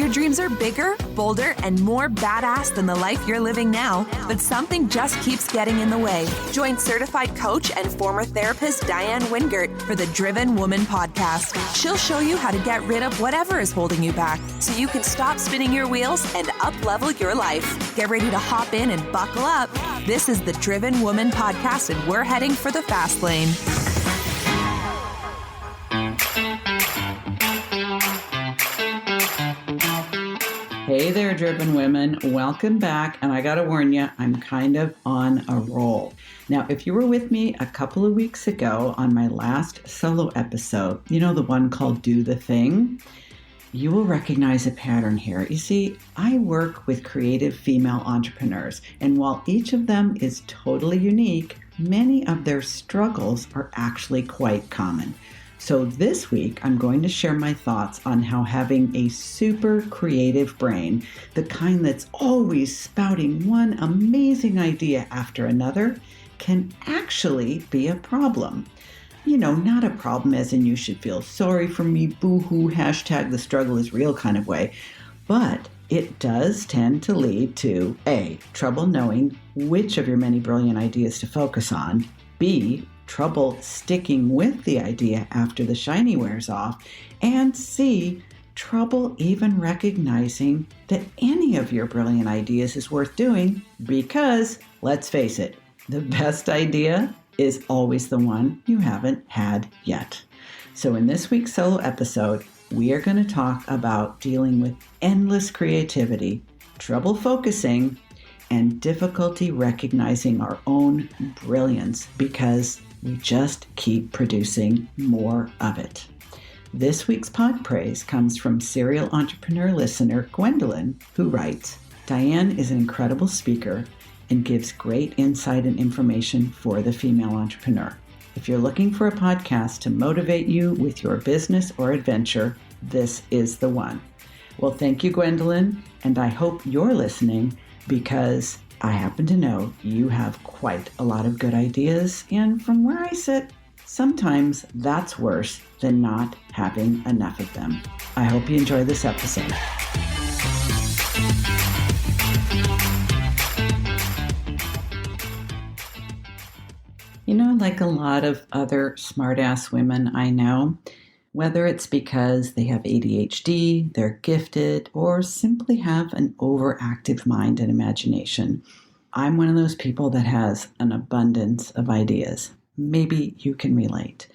Your dreams are bigger, bolder, and more badass than the life you're living now, but something just keeps getting in the way. Join certified coach and former therapist Diane Wingert for the Driven Woman podcast. She'll show you how to get rid of whatever is holding you back so you can stop spinning your wheels and up-level your life. Get ready to hop in and buckle up. This is the Driven Woman podcast, and we're heading for the fast lane. Hey there, Driven Women. Welcome back. And I got to warn you, I'm kind of on a roll. Now, if you were with me a couple of weeks ago on my last solo episode, you know, the one called Do the Thing, you will recognize a pattern here. You see, I work with creative female entrepreneurs, and while each of them is totally unique, many of their struggles are actually quite common. So this week, I'm going to share my thoughts on how having a super creative brain, the kind that's always spouting one amazing idea after another, can actually be a problem. You know, not a problem as in you should feel sorry for me, boo-hoo, hashtag the struggle is real kind of way, but it does tend to lead to A, trouble knowing which of your many brilliant ideas to focus on, B, trouble sticking with the idea after the shiny wears off, and C, trouble even recognizing that any of your brilliant ideas is worth doing because, let's face it, the best idea is always the one you haven't had yet. So in this week's solo episode, we are going to talk about dealing with endless creativity, trouble focusing, and difficulty recognizing our own brilliance because we just keep producing more of it. This week's pod praise comes from serial entrepreneur listener Gwendolyn, who writes, Diane is an incredible speaker and gives great insight and information for the female entrepreneur. If you're looking for a podcast to motivate you with your business or adventure, this is the one. Well, thank you, Gwendolyn, and I hope you're listening because I happen to know you have quite a lot of good ideas, and from where I sit, sometimes that's worse than not having enough of them. I hope you enjoy this episode. You know, like a lot of other smart-ass women I know, whether it's because they have ADHD, they're gifted, or simply have an overactive mind and imagination, I'm one of those people that has an abundance of ideas. Maybe you can relate.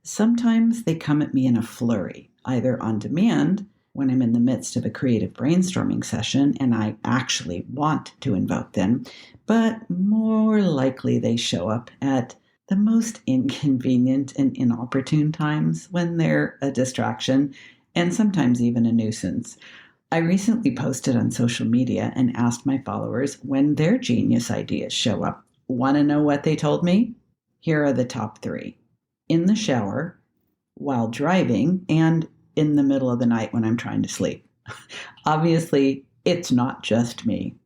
Sometimes they come at me in a flurry, either on demand, when I'm in the midst of a creative brainstorming session and I actually want to invoke them, but more likely they show up at the most inconvenient and inopportune times when they're a distraction and sometimes even a nuisance. I recently posted on social media and asked my followers when their genius ideas show up. Want to know what they told me? Here are the top 3. In the shower, while driving, and in the middle of the night when I'm trying to sleep. Obviously, it's not just me.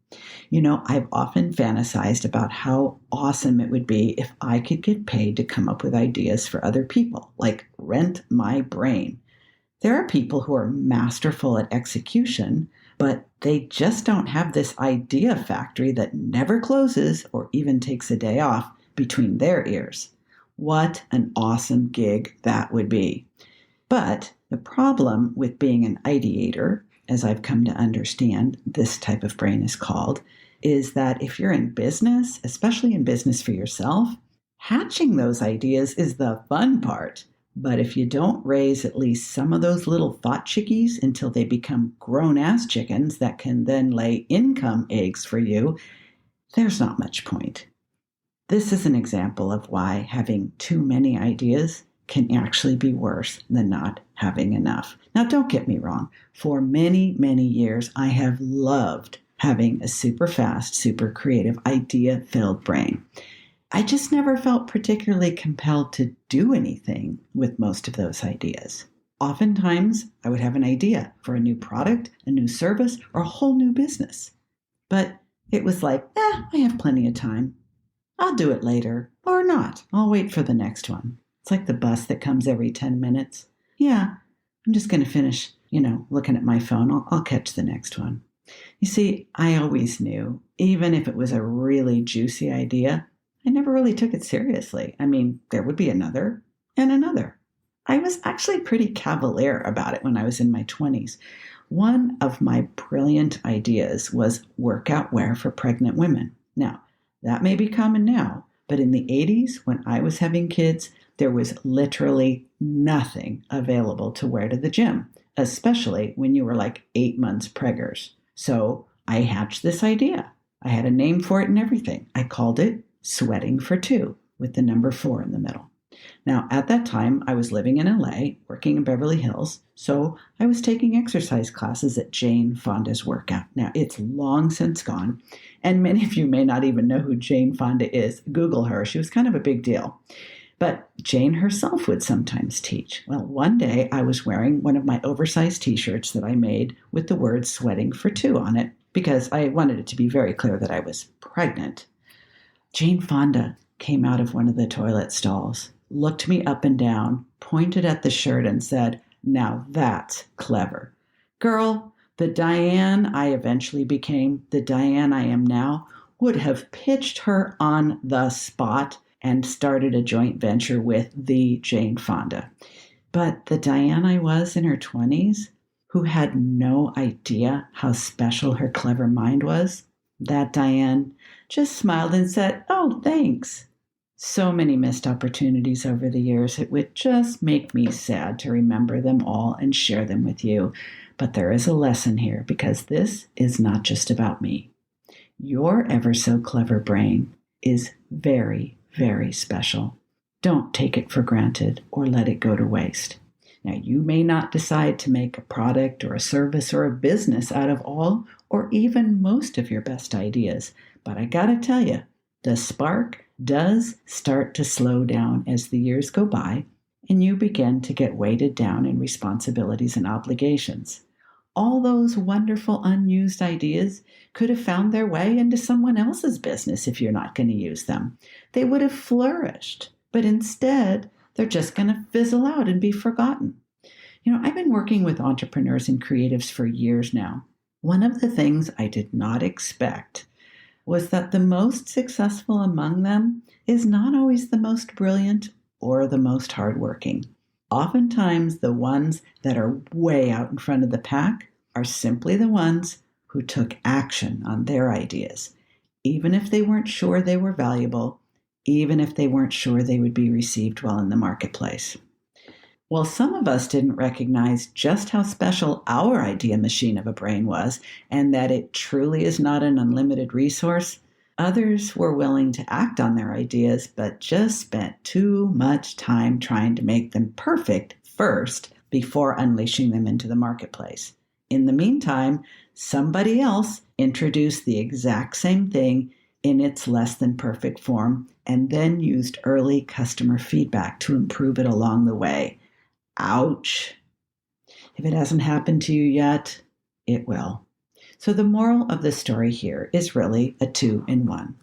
You know, I've often fantasized about how awesome it would be if I could get paid to come up with ideas for other people, like rent my brain. There are people who are masterful at execution, but they just don't have this idea factory that never closes or even takes a day off between their ears. What an awesome gig that would be. But the problem with being an ideator, as I've come to understand this type of brain is called, is that if you're in business, especially in business for yourself, hatching those ideas is the fun part. But if you don't raise at least some of those little thought chickies until they become grown-ass chickens that can then lay income eggs for you, there's not much point. This is an example of why having too many ideas can actually be worse than not having enough. Now, don't get me wrong. For many, many years, I have loved having a super fast, super creative, idea-filled brain. I just never felt particularly compelled to do anything with most of those ideas. Oftentimes, I would have an idea for a new product, a new service, or a whole new business. But it was like, I have plenty of time. I'll do it later, or not. I'll wait for the next one. It's like the bus that comes every 10 minutes. Yeah, I'm just going to finish, looking at my phone, I'll catch the next one. You see, I always knew, even if it was a really juicy idea, I never really took it seriously. I mean, there would be another and another. I was actually pretty cavalier about it when I was in my 20s. One of my brilliant ideas was workout wear for pregnant women. Now, that may be common now, but in the 80s, when I was having kids, there was literally nothing available to wear to the gym, especially when you were like 8 months preggers. So I hatched this idea. I had a name for it and everything. I called it Sweating for Two, with the number 4 in the middle. Now, at that time, I was living in LA, working in Beverly Hills, so I was taking exercise classes at Jane Fonda's workout. Now, it's long since gone, and many of you may not even know who Jane Fonda is. Google her. She was kind of a big deal. But Jane herself would sometimes teach. Well, one day I was wearing one of my oversized t-shirts that I made with the word Sweating for Two on it because I wanted it to be very clear that I was pregnant. Jane Fonda came out of one of the toilet stalls, looked me up and down, pointed at the shirt and said, "Now that's clever. Girl, the Diane I eventually became, the Diane I am now, would have pitched her on the spot and started a joint venture with the Jane Fonda. But the Diane I was in her 20s, who had no idea how special her clever mind was, that Diane just smiled and said, 'Oh, thanks.' So many missed opportunities over the years. It would just make me sad to remember them all and share them with you. But there is a lesson here because this is not just about me. Your ever so clever brain is very, very special. Don't take it for granted or let it go to waste. Now, you may not decide to make a product or a service or a business out of all or even most of your best ideas, but I gotta tell you, the spark does start to slow down as the years go by and you begin to get weighted down in responsibilities and obligations. All those wonderful unused ideas could have found their way into someone else's business if you're not going to use them. They would have flourished, but instead, they're just going to fizzle out and be forgotten. I've been working with entrepreneurs and creatives for years now. One of the things I did not expect was that the most successful among them is not always the most brilliant or the most hardworking. Oftentimes, the ones that are way out in front of the pack are simply the ones who took action on their ideas, even if they weren't sure they were valuable, even if they weren't sure they would be received well in the marketplace. Well, some of us didn't recognize just how special our idea machine of a brain was and that it truly is not an unlimited resource. Others were willing to act on their ideas, but just spent too much time trying to make them perfect first before unleashing them into the marketplace. In the meantime, somebody else introduced the exact same thing in its less than perfect form and then used early customer feedback to improve it along the way. Ouch. If it hasn't happened to you yet, it will. So the moral of the story here is really a 2-in-1.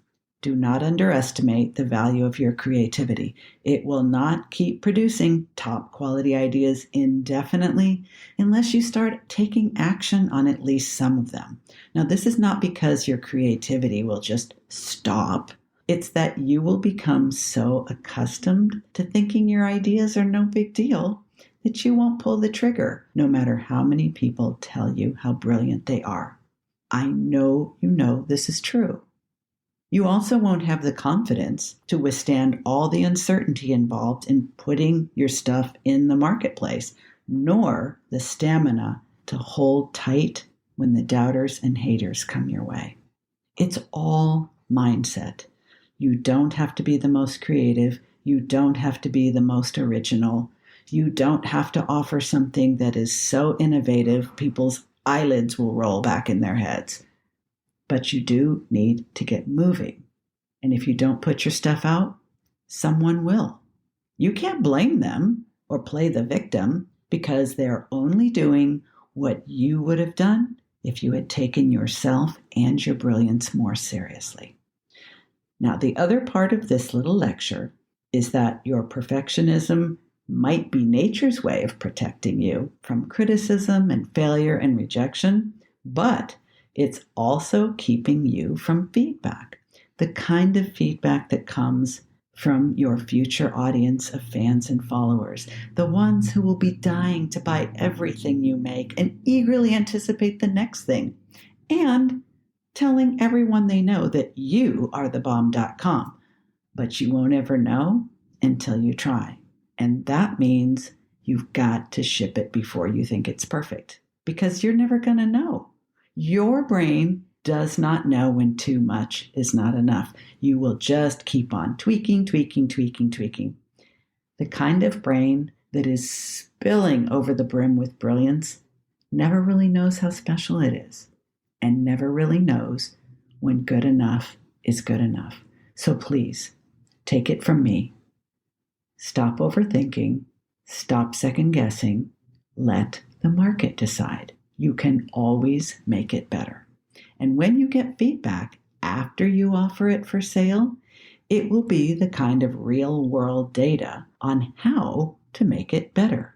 Do not underestimate the value of your creativity. It will not keep producing top quality ideas indefinitely unless you start taking action on at least some of them. Now, this is not because your creativity will just stop. It's that you will become so accustomed to thinking your ideas are no big deal that you won't pull the trigger, no matter how many people tell you how brilliant they are. I know you know this is true. You also won't have the confidence to withstand all the uncertainty involved in putting your stuff in the marketplace, nor the stamina to hold tight when the doubters and haters come your way. It's all mindset. You don't have to be the most creative. You don't have to be the most original. You don't have to offer something that is so innovative people's eyelids will roll back in their heads. But you do need to get moving. And if you don't put your stuff out, someone will. You can't blame them or play the victim because they're only doing what you would have done if you had taken yourself and your brilliance more seriously. Now, the other part of this little lecture is that your perfectionism might be nature's way of protecting you from criticism and failure and rejection, but it's also keeping you from feedback, the kind of feedback that comes from your future audience of fans and followers, the ones who will be dying to buy everything you make and eagerly anticipate the next thing, and telling everyone they know that you are the bomb.com, but you won't ever know until you try. And that means you've got to ship it before you think it's perfect, because you're never going to know. Your brain does not know when too much is not enough. You will just keep on tweaking. The kind of brain that is spilling over the brim with brilliance never really knows how special it is, and never really knows when good enough is good enough. So please, take it from me. Stop overthinking. Stop second guessing. Let the market decide. You can always make it better. And when you get feedback after you offer it for sale, it will be the kind of real-world data on how to make it better.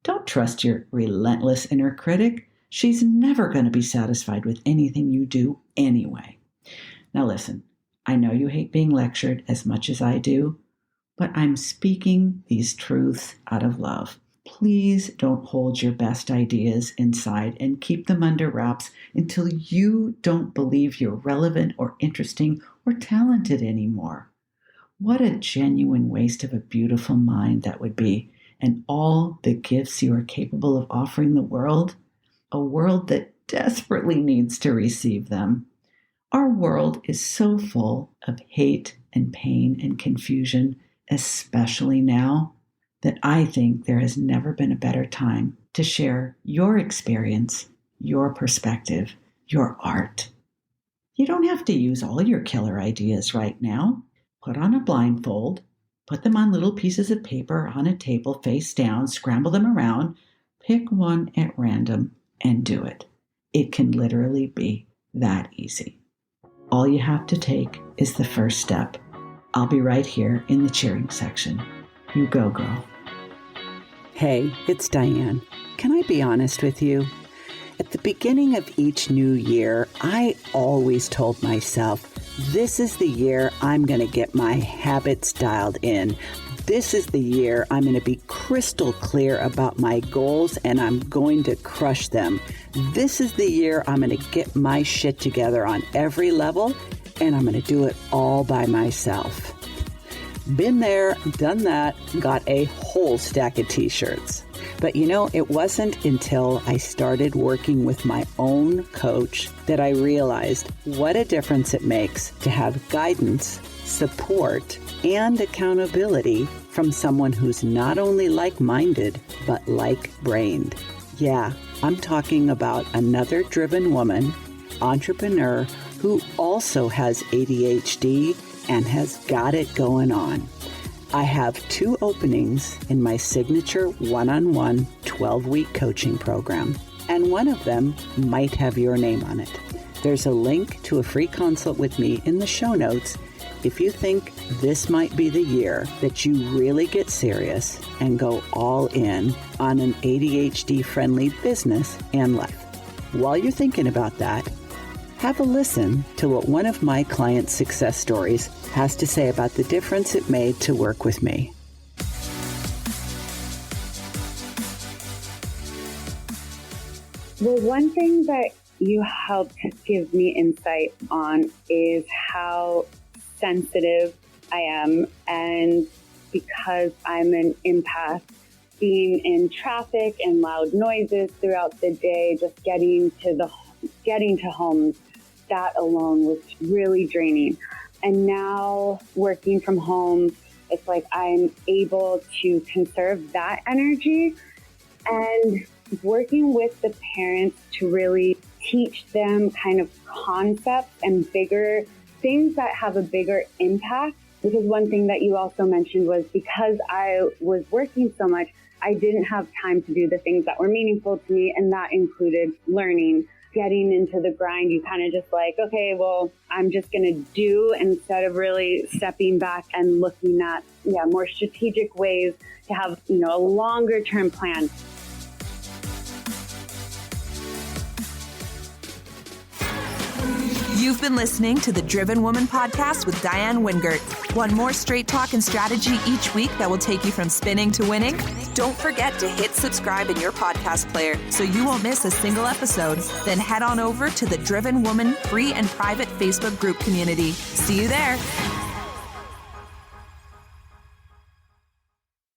Don't trust your relentless inner critic. She's never going to be satisfied with anything you do anyway. Now listen, I know you hate being lectured as much as I do, but I'm speaking these truths out of love. Please don't hold your best ideas inside and keep them under wraps until you don't believe you're relevant or interesting or talented anymore. What a genuine waste of a beautiful mind that would be, and all the gifts you are capable of offering the world, a world that desperately needs to receive them. Our world is so full of hate and pain and confusion, especially now, that I think there has never been a better time to share your experience, your perspective, your art. You don't have to use all your killer ideas right now. Put on a blindfold, put them on little pieces of paper on a table face down, scramble them around, pick one at random, and do it. It can literally be that easy. All you have to take is the first step. I'll be right here in the cheering section. You go, girl. Hey, it's Diane. Can I be honest with you? At the beginning of each new year, I always told myself, this is the year I'm going to get my habits dialed in. This is the year I'm going to be crystal clear about my goals and I'm going to crush them. This is the year I'm going to get my shit together on every level and I'm going to do it all by myself. Been there, done that, got a whole stack of t-shirts. But it wasn't until I started working with my own coach that I realized what a difference it makes to have guidance, support, and accountability from someone who's not only like-minded, but like-brained. Yeah, I'm talking about another driven woman, entrepreneur, who also has ADHD and has got it going on. I have 2 openings in my signature one-on-one 12-week coaching program, and one of them might have your name on it. There's a link to a free consult with me in the show notes if you think this might be the year that you really get serious and go all in on an ADHD-friendly business and life. While you're thinking about that, have a listen to what one of my clients' success stories has to say about the difference it made to work with me. Well, one thing that you helped give me insight on is how sensitive I am. And because I'm an empath, being in traffic and loud noises throughout the day, just getting to homes, that alone was really draining. And now working from home, it's like I'm able to conserve that energy and working with the parents to really teach them kind of concepts and bigger things that have a bigger impact. Because one thing that you also mentioned was because I was working so much, I didn't have time to do the things that were meaningful to me, and that included learning. getting into the grind, you kind of just like, okay, well, I'm just going to do, instead of really stepping back and looking at, more strategic ways to have, a longer term plan. You've been listening to the Driven Woman Podcast with Diane Wingert. Want more straight talk and strategy each week that will take you from spinning to winning? Don't forget to hit subscribe in your podcast player so you won't miss a single episode. Then head on over to the Driven Woman free and private Facebook group community. See you there.